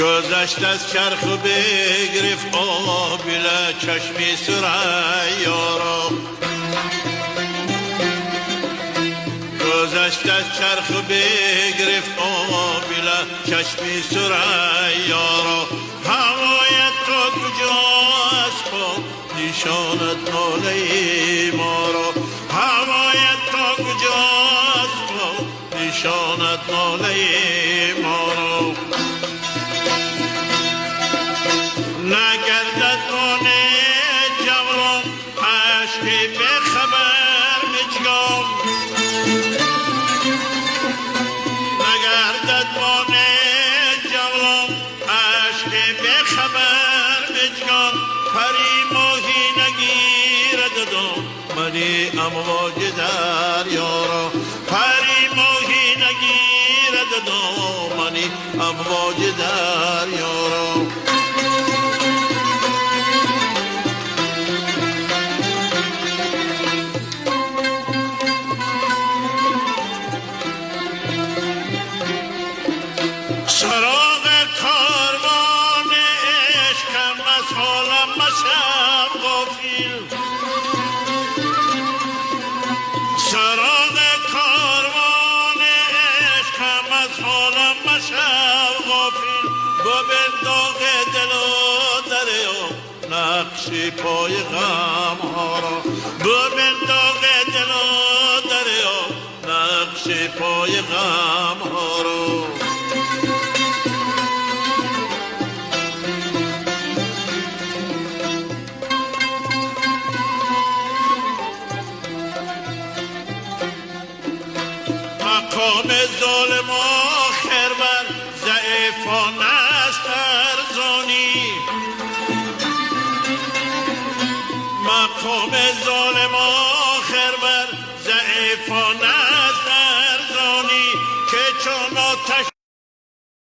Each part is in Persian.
گذشت از چرخ و بگرفت آبله چشمی ثریا را، گذشت از چرخ و بگرفت آبله چشمی ثریا را. هوای تو کجاست با نشانت ناله ما را، هوای تو کجاست با نشانت ناله ما را. نگردد آن جوان عشقی به خبر مجگان، نگردد آن جوان عشقی به خبر مجگان. پری ماهی نگیرد دامنی امواج دریا را، پری ماهی نگیرد دامنی امواج دریا را. سراغ کاروان عشقم از حالم مشم غافل، سراغ کاروان عشقم از حالم مشم غافل. با بنداغ دل و دریا نقش پای غم ها را، با بنداغ دل و دریا نقش پای غم ها را. مقام ظالم آخر بر ضعیفان است ارزانی، مقام ظالم آخر بر ضعیفان است ارزانی. که چون آتش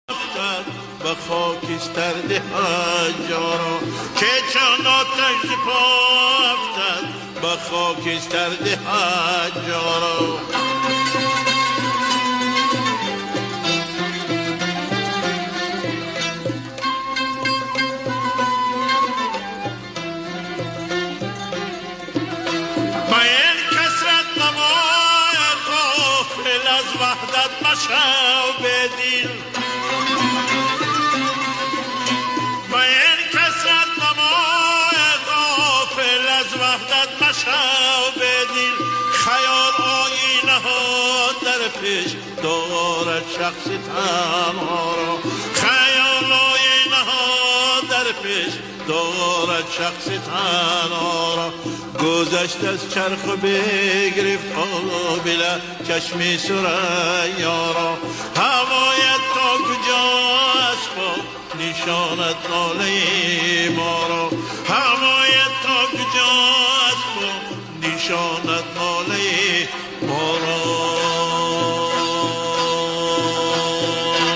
افتد به خاکستر ده هجارا، که چون آتش پا افتد به خاکستر ده هجارا. وحدت مشو به دل، با این کسرت نمای غافل از وحدت مشو به دل. خیال آینه ها در پیش دارد شخص تنها را، خیال آینه ها در پیش دارد شخص تنها را. گذشت از چرخ و بگرفت آبله چشمی ثریا را. هوایت تا کجاست با نشانت ناله ما را، هوایت تا کجاست با نشانت